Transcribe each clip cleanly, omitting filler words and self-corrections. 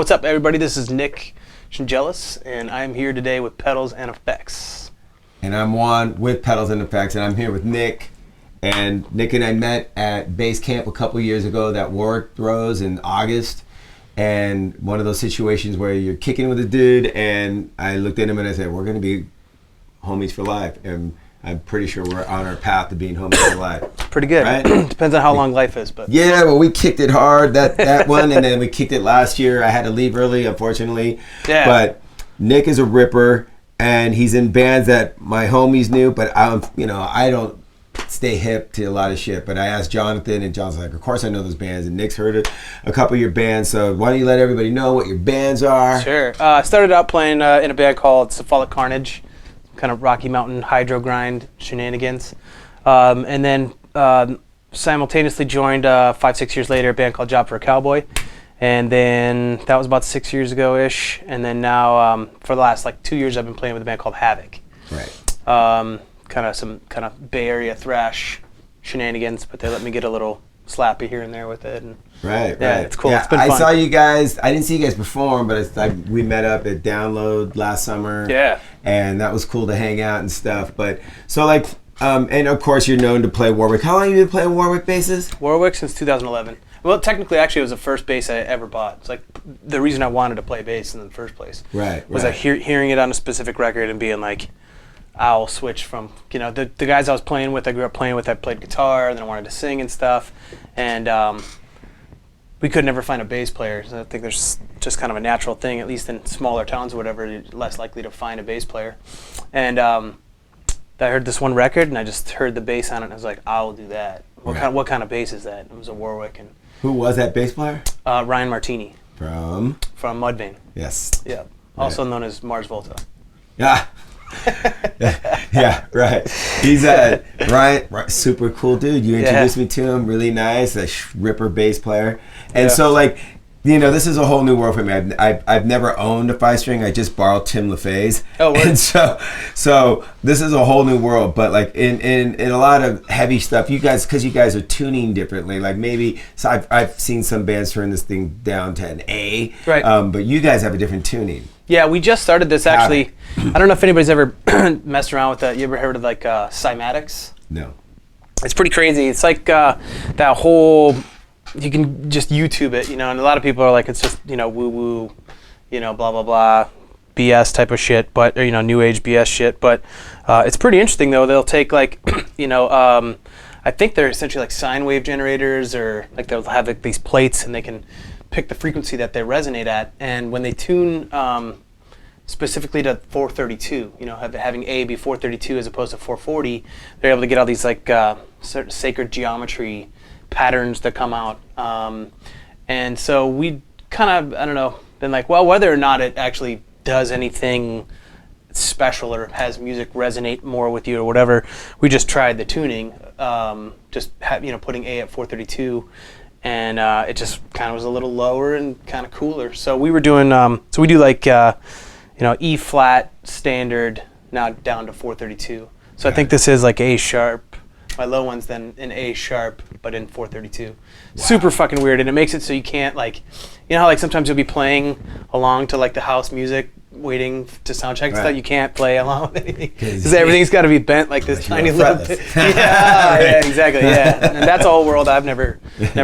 What's up, everybody? This is Nick Schendzielos, and I'm here today with Pedals and Effects. And I'm Juan with Pedals and Effects, and I'm here with Nick. And Nick and I met at base camp a couple years ago that Warwick throws in August. And one of those situations where you're kicking with a dude, and I looked at him and I said, we're going to be homies for life. And I'm pretty sure we're on our path to being homies for life. Pretty good. Right? Depends on how long life is. But yeah, well, we kicked it hard, that one, and then we kicked it last year. I had to leave early, unfortunately. Yeah. But Nick is a ripper, and he's in bands that my homies knew, but I don't stay hip to a lot of shit. But I asked Jonathan, and John's like, of course I know those bands, and Nick's heard a couple of your bands, so why don't you let everybody know what your bands are? Sure. I started out playing in a band called Cephalic Carnage, kind of Rocky Mountain hydro grind shenanigans. And then simultaneously joined 5-6 years later a band called Job for a Cowboy. And then that was about 6 years ago-ish. And then now for the last 2 years I've been playing with a band called Havoc. Right. Some kind of Bay Area thrash shenanigans, but they let me get a little slappy here and there with it. And right. It's cool. Yeah, it's been fun. I saw you guys. I didn't see you guys perform, but we met up at Download last summer. Yeah. And that was cool to hang out and stuff. But so and of course you're known to play Warwick. How long have you been playing Warwick basses? Warwick since 2011. Well, technically, actually, it was the first bass I ever bought. It's the reason I wanted to play bass in the first place. Right. Was hearing it on a specific record and being like, I'll switch from, the guys I was playing with, I grew up playing with, I played guitar, and then I wanted to sing and stuff. And we could never find a bass player. So I think there's just kind of a natural thing, at least in smaller towns or whatever, you're less likely to find a bass player. And I heard this one record, and I just heard the bass on it, and I was like, I'll do that. What kind of bass is that? It was a Warwick. And who was that bass player? Ryan Martini. From Mudvayne. Yes. Yeah. Also known as Mars Volta. Yeah. Yeah, right. He's Ryan, super cool dude. You introduced me to him, really nice, a ripper bass player. And so this is a whole new world for me. I've never owned a 5-string. I just borrowed Tim LaFay's. Oh, word. And so this is a whole new world. But in a lot of heavy stuff, because you guys are tuning differently. I've seen some bands turn this thing down to an A. Right. But you guys have a different tuning. Yeah, we just started this actually. I don't know if anybody's ever messed around with that. You ever heard of cymatics? No. It's pretty crazy. It's like that whole. You can just YouTube it, and a lot of people are like, it's just woo woo, blah blah blah, BS type of shit, but new age BS shit. But it's pretty interesting though. They'll take I think they're essentially sine wave generators, or they'll have these plates, and they can pick the frequency that they resonate at, and when they tune specifically to 432, having A be 432 as opposed to 440, they're able to get all these certain sacred geometry patterns that come out, and so we kind of been whether or not it actually does anything special or has music resonate more with you or whatever, we just tried the tuning, putting A at 432. And it just kind of was a little lower and kind of cooler. So we were doing, we do E flat standard now down to 432. So I think this is A sharp. My low one's then in A sharp, but in 432. Wow. Super fucking weird, and it makes it so you can't how sometimes you'll be playing along to the house music, waiting to sound check and stuff. You can't play along with anything because everything's got to be this tiny little bit. Yeah, exactly. Yeah, and that's a whole world I've never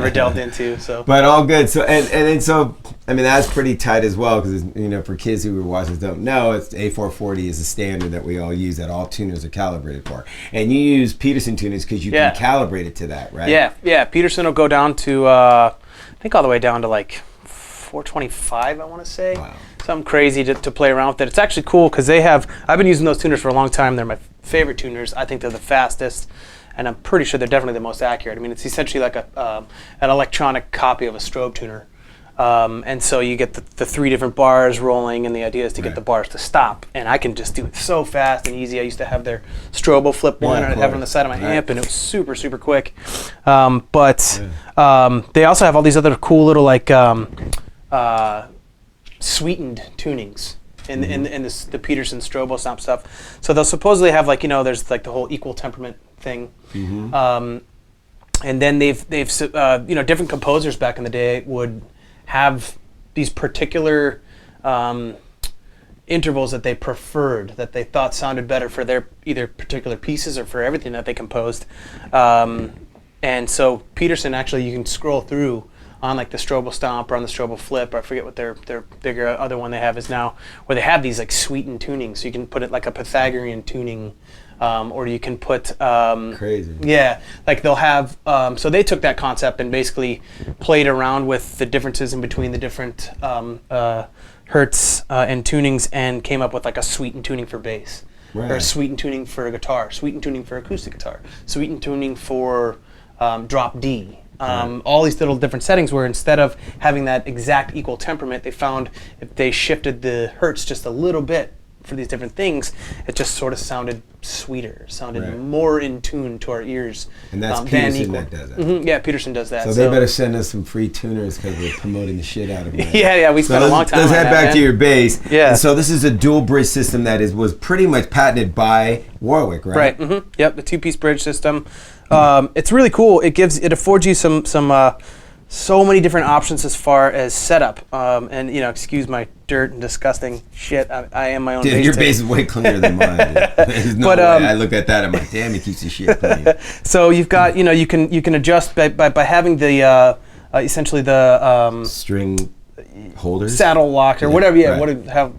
delved into. So, but all good. So that's pretty tight as well, because for kids who were watching don't know, it's A440 is the standard that we all use, that all tuners are calibrated for, and you use Peterson tuners because you can calibrate it to that, right? Yeah. Peterson will go down to I think all the way down to 425, I want to say. Wow. Something crazy to play around with it. It's actually cool because I've been using those tuners for a long time. They're my favorite tuners. I think they're the fastest, and I'm pretty sure they're definitely the most accurate. I mean, it's essentially an electronic copy of a strobe tuner. And so you get the 3 different bars rolling, and the idea is to get the bars to stop. And I can just do it so fast and easy. I used to have their Strobo flip one, and I'd have it on the side of my amp, and it was super, super quick. But they also have all these other cool little sweetened tunings in the Peterson Strobo Stomp stuff. So they'll supposedly have there's the whole equal temperament thing. Mm-hmm. And then they've different composers back in the day would have these particular intervals that they preferred, that they thought sounded better for their either particular pieces or for everything that they composed. And so Peterson, actually, you can scroll through on like the Strobel Stomp or on the Strobel Flip, or I forget what their bigger other one they have is now, where they have these like sweetened tunings. So you can put it like a Pythagorean tuning, or you can put crazy. Yeah, like they'll have. So they took that concept and basically played around with the differences in between the different hertz and tunings, and came up with like a sweetened tuning for bass, or a sweetened tuning for guitar, sweetened tuning for acoustic guitar, sweetened tuning for drop D. All these little different settings where instead of having that exact equal temperament, they found if they shifted the hertz just a little bit for these different things, it just sort of sounded sweeter, sounded more in tune to our ears. And that's Peterson that does that. Yeah, Peterson does that. So they better send us some free tuners because we're promoting the shit out of it. Yeah, we spent a long time on that. Let's head back to your bass. Yeah. And so this is a dual bridge system that was pretty much patented by Warwick, right? Right. Yep, the two-piece bridge system. It's really cool. It affords you some so many different options as far as setup. And excuse my dirt and disgusting shit. I am my own. Dude, bass your tape. bass is way cleaner than mine. There's no way. I look at that, I'm like, damn, he keeps his shit clean. So you've got, you can adjust by having the essentially the string holders, saddle locked or whatever. Yeah, right. have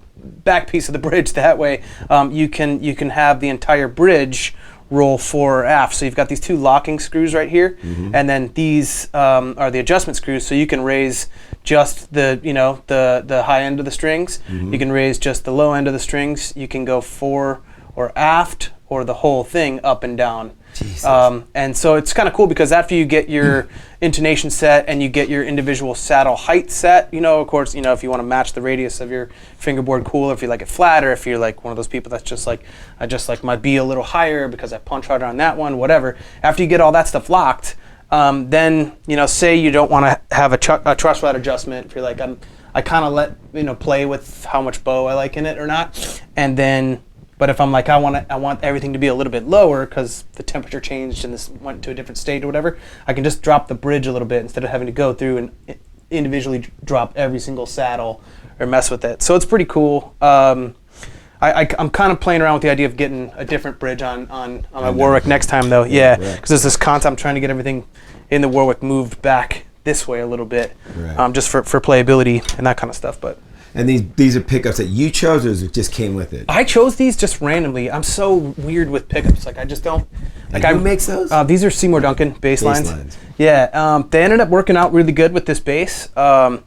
back piece of the bridge. That way, you can have the entire bridge roll fore or aft. So you've got these two locking screws right here, and then these are the adjustment screws. So you can raise just the high end of the strings. You can raise just the low end of the strings. You can go fore or aft, or the whole thing up and down. And so it's kind of cool because after you get your intonation set and you get your individual saddle height set, of course, if you want to match the radius of your fingerboard, cool. If you like it flat, or if you're like one of those people that's just like, I just like my B a little higher because I punch harder on that one, whatever. After you get all that stuff locked, then, say you don't want to have a truss rod adjustment. If you're like, I kind of let, play with how much bow I like in it or not. And then, but if I'm like, I want everything to be a little bit lower because the temperature changed and this went to a different state or whatever, I can just drop the bridge a little bit instead of having to go through and individually drop every single saddle or mess with it. So it's pretty cool. I'm kind of playing around with the idea of getting a different bridge on my Warwick next time though. Yeah, because there's this concept, I'm trying to get everything in the Warwick moved back this way a little bit, just for playability and that kind of stuff. But. And these are pickups that you chose, or it just came with it? I chose these just randomly. I'm so weird with pickups. Like I just don't. Like who makes those? These are Seymour Duncan bass lines. Yeah, they ended up working out really good with this bass. I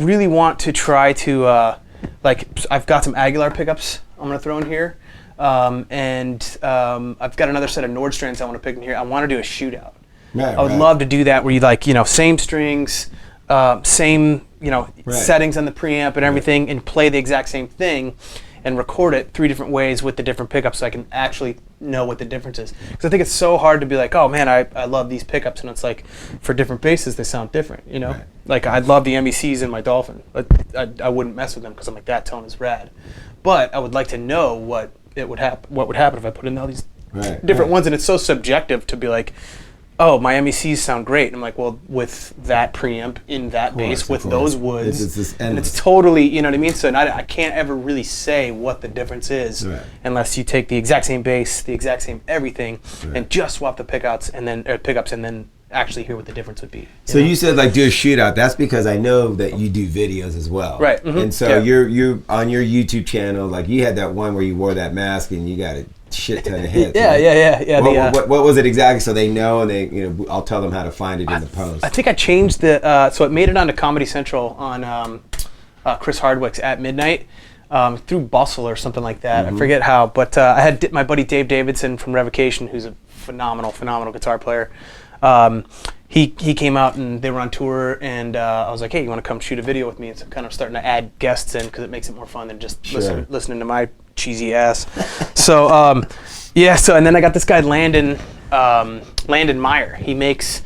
really want to try to I've got some Aguilar pickups I'm gonna throw in here, and I've got another set of Nordstrands I want to pick in here. I want to do a shootout. I would love to do that where you same strings, same settings on the preamp and everything, and play the exact same thing and record it 3 different ways with the different pickups so I can actually know what the difference is. Because I think it's so hard to be like, oh man, I love these pickups, and it's like for different basses they sound different, Like I love the MECs in my Dolphin, but I wouldn't mess with them because I'm like, that tone is rad. But I would like to know what would happen if I put in all these different ones, and it's so subjective to be like, oh, my MECs sound great. And I'm like, well, with that preamp in that bass, with those woods, and it's totally, you know what I mean? So I can't ever really say what the difference is unless you take the exact same bass, the exact same everything, and just swap the pickups and then actually hear what the difference would be. So you said like do a shootout. That's because I know that you do videos as well, right? And so you're on your YouTube channel. Like you had that one where you wore that mask and you got a shit ton of hits. Yeah. What was it exactly? So they know, and they I'll tell them how to find it in the post. I think I changed the so it made it onto Comedy Central on Chris Hardwick's At Midnight. Through Bustle or something like that. I forget how, but I had my buddy Dave Davidson from Revocation, who's a phenomenal guitar player. He came out and they were on tour, and I was like, hey, you want to come shoot a video with me? And so kind of starting to add guests in because it makes it more fun than just listening to my cheesy ass. So and then I got this guy Landon Meyer. He makes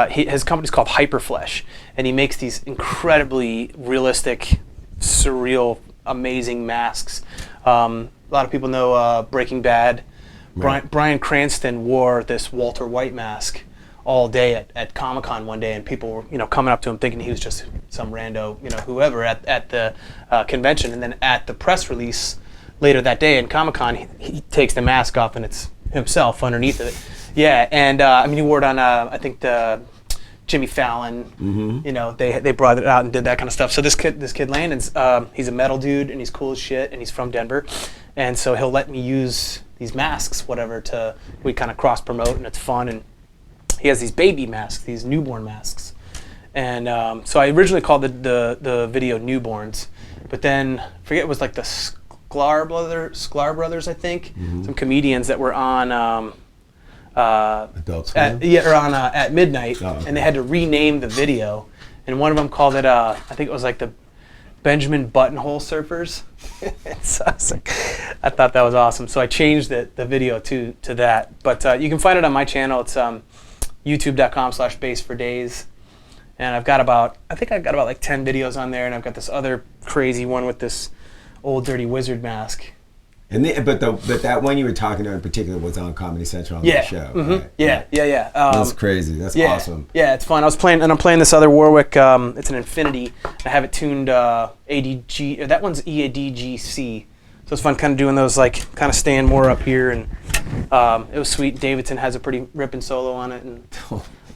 his company's called Hyperflesh, and he makes these incredibly realistic, surreal, amazing masks. A lot of people know Breaking Bad. Bryan Cranston wore this Walter White mask all day at Comic-Con one day, and people were coming up to him thinking he was just some rando, whoever at the convention, and then at the press release later that day in Comic-Con, he takes the mask off and it's himself underneath of it. Yeah, and he wore it on I think the Jimmy Fallon. Mm-hmm. They brought it out and did that kind of stuff. So this kid Landon's he's a metal dude and he's cool as shit and he's from Denver, and so he'll let me use these masks, whatever, we kind of cross promote and it's fun. And he has these baby masks, these newborn masks, and so I originally called the video Newborns, but then I forget, it was like the Sklar brothers, I think, some comedians that were on. Adult Swim? At midnight, okay. And they had to rename the video, and one of them called it I think it was like the Benjamin Buttonhole Surfers. So I thought that was awesome, so I changed the video to that. But you can find it on my channel. It's youtube.com/bassfordays, and I've got about like 10 videos on there, and I've got this other crazy one with this old dirty wizard mask. But that one you were talking about in particular was on Comedy Central on the show. Mm-hmm. Right? Yeah. That's crazy. That's awesome. Yeah, it's fun. I'm playing this other Warwick. It's an Infinity. I have it tuned ADG. That one's EADGC. So it's fun kind of doing those, like kind of staying more up here, and it was sweet. Davidson has a pretty ripping solo on it, and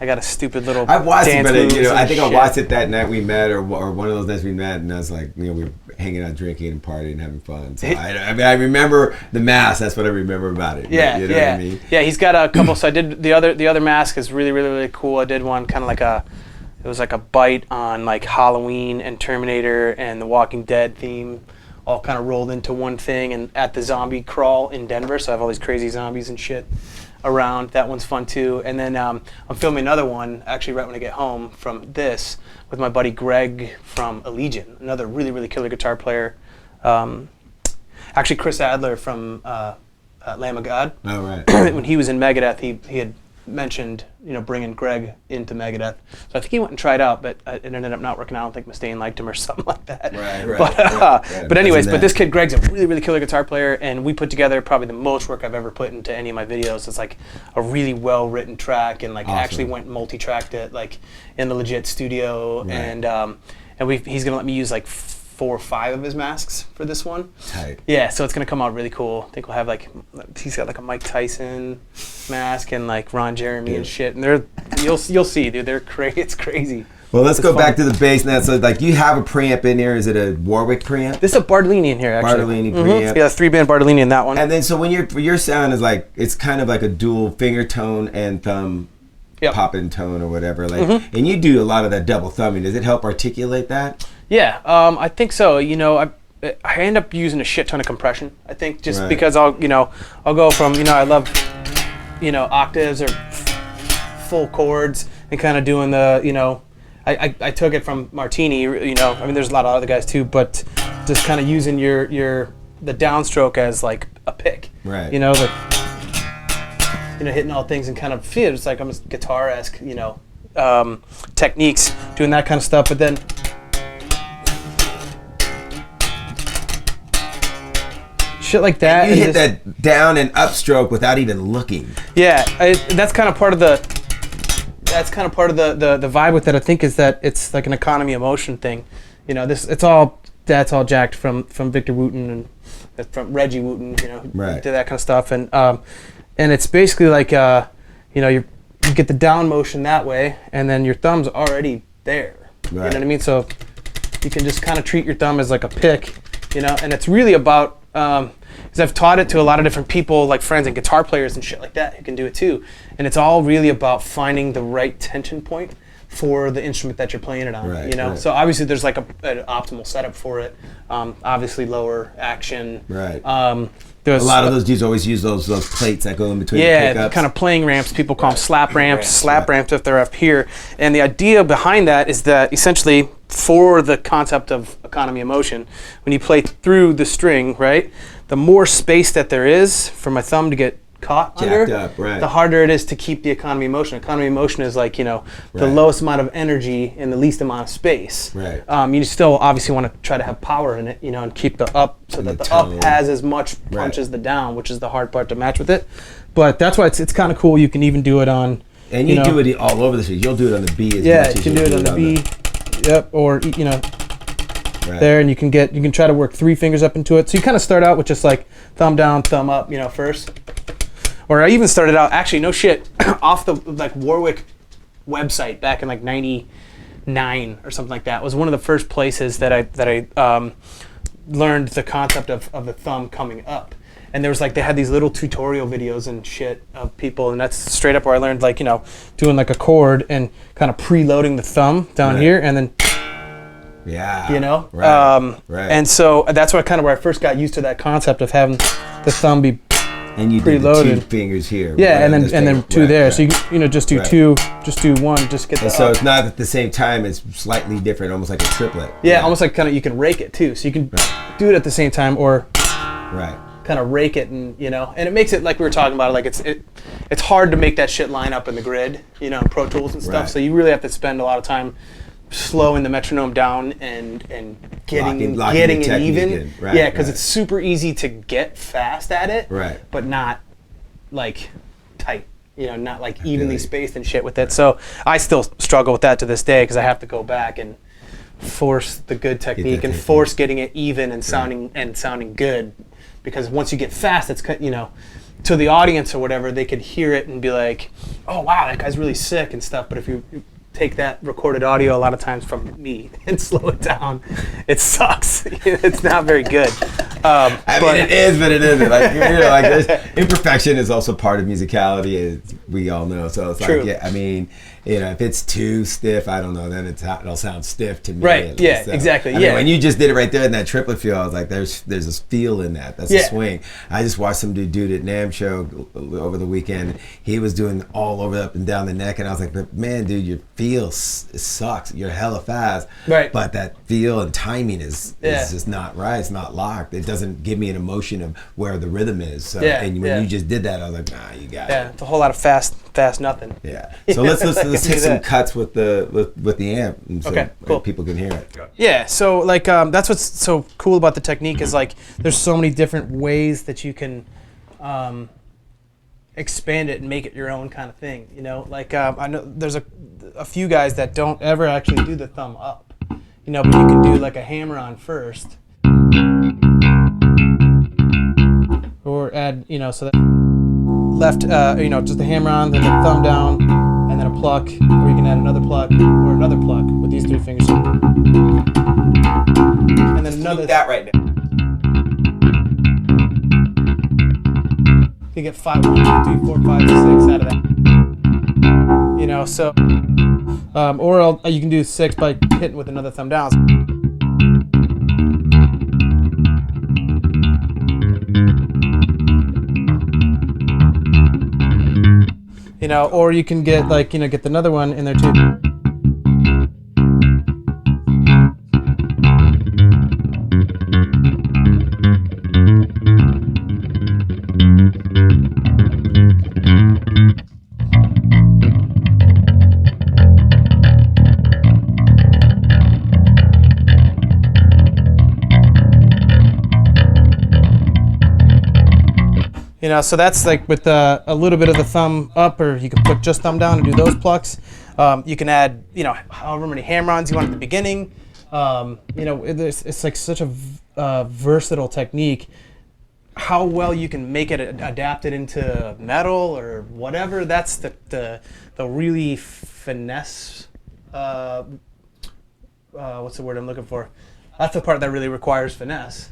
I got a stupid little. I've watched it, but I think shit. I watched it that night we met, or one of those nights we met, and I was like, we were hanging out, drinking, and partying, and having fun. So I remember the mask. That's what I remember about it. Yeah, you know what I mean? Yeah, he's got a couple. So I did the other mask is really, really, really cool. I did one kind of like it was like a bite on like Halloween and Terminator and the Walking Dead theme, all kind of rolled into one thing, and at the zombie crawl in Denver. So I have all these crazy zombies and shit around. That one's fun too. And then I'm filming another one actually right when I get home from this with my buddy Greg from Allegiant, another really, really killer guitar player. Actually Chris Adler from Lamb of God. Oh, right. When he was in Megadeth, he had mentioned bringing Greg into Megadeth. So I think he went and tried out, but it ended up not working out. I don't think Mustaine liked him or something like that. Right. But anyways, this kid Greg's a really, really killer guitar player, and we put together probably the most work I've ever put into any of my videos. It's like a really well-written track, and like awesome. Actually went and multi-tracked it like in the legit studio, right. and he's gonna let me use like 4 or 5 of his masks for this one. Tight. Yeah, so it's gonna come out really cool. I think we'll have he's got like a Mike Tyson mask and like Ron Jeremy and shit. And you'll see, dude. It's crazy. Well, let's go back to the bass now. So like you have a preamp in here. Is it a Warwick preamp? This is a Bartolini in here, actually. Bartolini preamp. Yeah, 3-band Bartolini in that one. And then so when your sound is like, it's kind of like a dual finger tone and thumb. Yep. Pop-in tone or whatever, and you do a lot of that double thumbing. Does it help articulate that? Yeah, I think so. I end up using a shit ton of compression. I think just because I'll go from I love octaves or full chords and kind of doing the I took it from Martini. There's a lot of other guys too, but just kind of using the downstroke as like a pick. Right. Hitting all things and kind of feel it's like almost guitar-esque, techniques, doing that kind of stuff. But then, shit like that. And you hit that down and upstroke without even looking. Yeah, that's kind of part of the vibe with it. I think is that it's like an economy of motion thing. That's all jacked from Victor Wooten and from Reggie Wooten. Right. Did that kind of stuff and it's basically like you get the down motion that way, and then your thumb's already there. Right. You know what I mean? So you can just kind of treat your thumb as like a pick, and it's really about because I've taught it to a lot of different people, like friends and guitar players and shit like that, who can do it too. And it's all really about finding the right tension point for the instrument that you're playing it on. Right. So obviously there's like an optimal setup for it. Obviously lower action. Right. A lot of those dudes always use those plates that go in between the pickups. Yeah, kind of playing ramps. People call them slap ramps if they're up here. And the idea behind that is that essentially for the concept of economy of motion, when you play through the string, right, the more space that there is for my thumb to get caught under, the harder it is to keep the economy of motion. Economy of motion is like, the lowest amount of energy in the least amount of space. Right. You still obviously want to try to have power in it, and keep the up so that the up has as much punch as the down, which is the hard part to match with it. But that's why it's kind of cool. You can even do it on... And you do it all over the street. You'll do it on the B as much as you can do it on the B. Yep, or you know, there, and you can try to work 3 fingers up into it. So you kind of start out with just like thumb down, thumb up, you know, first. Or I even started out, actually, no shit, off the like Warwick website back in like '99 or something like that. It was one of the first places that I learned the concept of the thumb coming up. And there was like, they had these little tutorial videos and shit of people, and that's straight up where I learned, like, you know, doing like a chord and kind of preloading the thumb down here, and then, you know, and so that's what kind of where I first got used to that concept of having the thumb be and you preloaded. did the 2 fingers here. Yeah, and then 2 there. So you know, just do 2, just do 1, just get the. And so it's not at the same time. It's slightly different, almost like a triplet. Yeah, almost like kind of you can rake it too. So you can do it at the same time, or kind of rake it, and you know, and it makes it like we were talking about. Like it's hard to make that shit line up in the grid, you know, Pro Tools and stuff. So you really have to spend a lot of time slowing the metronome down and getting it even. Yeah, because it's super easy to get fast at it, but not like tight. You know, not like evenly spaced and shit with it. So I still struggle with that to this day because I have to go back and force the good technique and force getting it even and sounding good. Because once you get fast, it's, you know, to the audience or whatever, they could hear it and be like, oh wow, that guy's really sick and stuff. But if you take that recorded audio a lot of times from me and slow it down, it sucks. It's not very good. I mean, it is, but it isn't. Like, you know, like imperfection is also part of musicality, as we all know. So it's like, yeah, I mean, you know, if it's too stiff, I don't know, then it'll sound stiff to me. Right. Yeah. So, exactly. I mean, when you just did it right there in that triplet feel, I was like, there's a feel in that. That's a swing. I just watched some dude at NAMM show over the weekend. He was doing all over up and down the neck, and I was like, but man, dude, your feel sucks. You're hella fast. Right. But that feel and timing is just not right. It's not locked. It doesn't give me an emotion of where the rhythm is. So, and when you just did that, I was like, nah, you got it. Yeah, it's a whole lot of fast nothing. Yeah. So let's hit some cuts with the amp, so cool. People can hear it. Yeah. So like that's what's so cool about the technique is like there's so many different ways that you can expand it and make it your own kind of thing. You know, like I know there's a few guys that don't ever actually do the thumb up. You know, but you can do like a hammer on first, or add, you know, so that left, you know, just a hammer on, then the thumb down, and then a pluck, or you can add another pluck or another pluck with these 3 fingers. And then another. That right now. You get 5, 1, 2, 3, 4, 5, 6 out of that. You know, so, or you can do 6 by hitting with another thumb down. You know, or you can get like, you know, get another one in there too. You know, so that's like with a little bit of the thumb up, or you can put just thumb down and do those plucks. You can add, you know, however many hammer-ons you want at the beginning. You know, it's like such a versatile technique. How well you can make it adapted into metal or whatever, that's the really finesse. What's the word I'm looking for? That's the part that really requires finesse.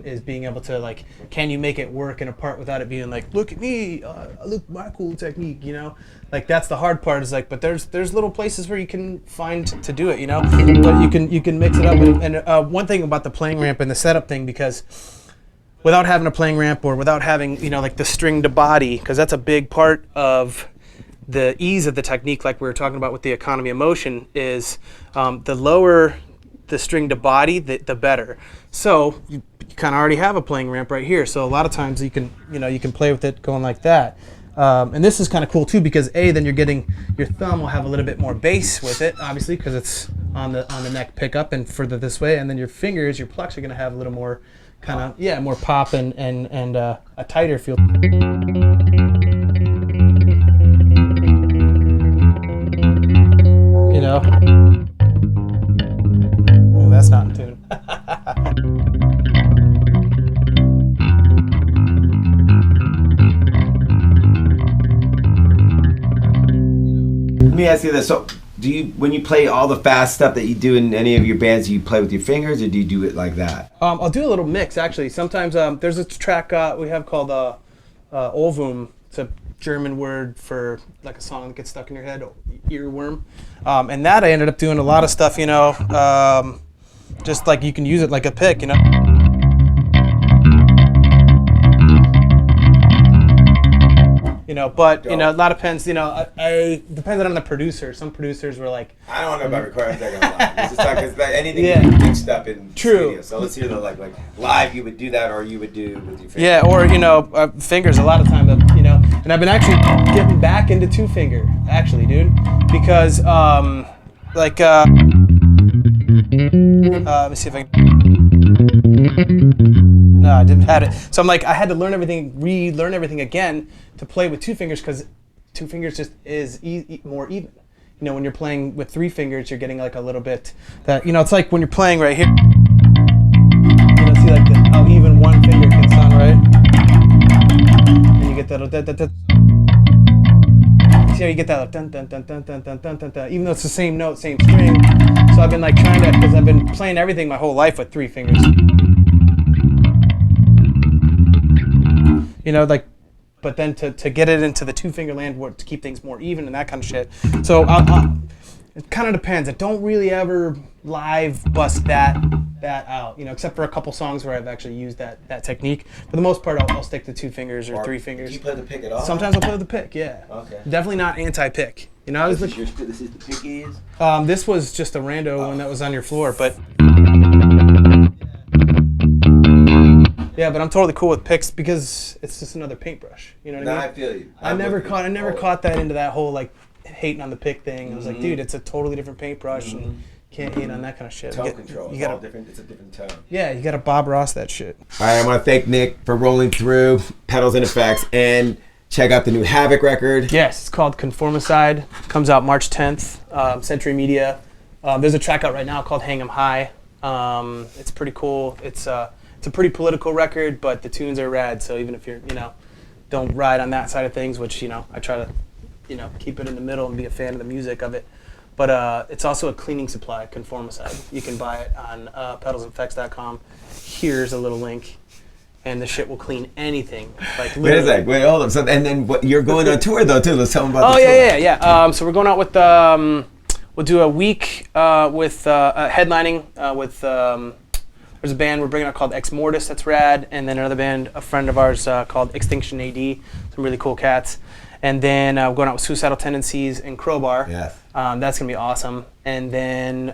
Is being able to, like, can you make it work in a part without it being like, look at me, look my cool technique, you know? Like, that's the hard part, is like, but there's little places where you can find to do it, you know? But you can mix it up. And one thing about the playing ramp and the setup thing, because without having a playing ramp or without having, you know, like the string to body, because that's a big part of the ease of the technique, like we were talking about with the economy of motion, is the lower the string to body, the better. So you kind of already have a playing ramp right here. So a lot of times you can play with it going like that. And this is kind of cool too, because then you're getting, your thumb will have a little bit more bass with it, obviously, because it's on the neck pickup and further this way. And then your fingers, your plucks are going to have a little more kind of, more pop and a tighter feel. You know? Let me ask you this. So, do you, when you play all the fast stuff that you do in any of your bands, do you play with your fingers or do you do it like that? I'll do a little mix actually. Sometimes there's a track we have called Ohrwurm. It's a German word for like a song that gets stuck in your head, earworm. And that I ended up doing a lot of stuff, you know, just like you can use it like a pick, you know. You know, but you know, a lot of depends. You know, I depended on the producer. Some producers were like, I don't know about recording. I'm not gonna lie. This is talking like anything you can mix up in studio. So let's hear the like live. You would do that, or you would do with your fingers. Yeah, or you know, fingers. A lot of time, you know, and I've been actually getting back into two finger, actually, dude, because let me see if I can. No, I didn't have it. So I'm like, I had to learn everything, relearn everything again to play with two fingers because two fingers just is more even. You know, when you're playing with three fingers, you're getting like a little bit that, you know, it's like when you're playing right here. You know, see like how even one finger can sound, right? And you get that. See how you get that dun dun dun dun dun dun dun dun dun, even though it's the same note, same string. So I've been like trying to, because I've been playing everything my whole life with three fingers. You know, like, but then to get it into the two finger land to keep things more even and that kind of shit. So it kind of depends. I don't really ever live bust that out, you know, except for a couple songs where I've actually used that technique. For the most part, I'll stick to two fingers or three fingers. Do you play the pick at all? Sometimes I'll play with the pick, yeah. Okay. Definitely not anti-pick. You know, This is the pickies? this was just a rando one that was on your floor, but yeah, but I'm totally cool with picks because it's just another paintbrush. You know what I mean? I feel you. I never caught that into that whole like hating on the pick thing. I was like, dude, it's a totally different paintbrush and can't hate on that kind of shit. Tone control. You gotta, different. It's a different tone. Yeah, you got to Bob Ross that shit. All right, I want to thank Nick for rolling through Pedals and Effects and check out the new Havoc record. Yes, it's called Conformicide. Comes out March 10th. Century Media. There's a track out right now called Hang 'Em High. It's pretty cool. It's a pretty political record, but the tunes are rad. So even if you're, you know, don't ride on that side of things, which, you know, I try to, you know, keep it in the middle and be a fan of the music of it. But it's also a cleaning supply, Conformicide. You can buy it on pedalsandeffects.com. Here's a little link. And the shit will clean anything. Like Wait a sec. Wait, hold up. So, and then you're going on tour though too. Let's tell them about the tour. Yeah. So we're going out with we'll do a week with headlining with there's a band we're bringing out called Ex Mortis. That's rad. And then another band, a friend of ours called Extinction AD. Some really cool cats. And then we're going out with Suicidal Tendencies and Crowbar. Yes. That's gonna be awesome. And then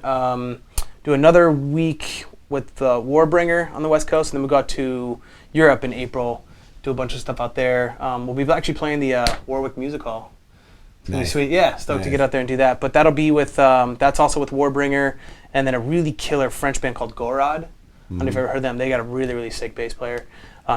do another week with Warbringer on the West Coast, and then we go out to Europe in April, do a bunch of stuff out there. We'll be actually playing the Warwick Music Hall. It's gonna be sweet. Yeah, stoked to get out there and do that. But that'll be with, that's also with Warbringer, and then a really killer French band called Gorod. I don't know if you've ever heard them. They got a really, really sick bass player.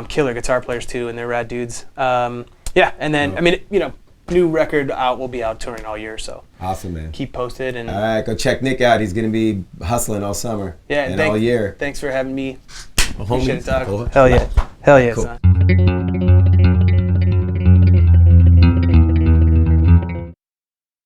Killer guitar players too, and they're rad dudes. Yeah, and then, I mean, you know, new record out, we'll be out touring all year, so. Awesome, man. Keep posted. And all right, go check Nick out. He's going to be hustling all summer and all year. Thanks for having me. Well, Appreciate it, dog. Cool. Hell yeah. Hell yeah, Cool. son.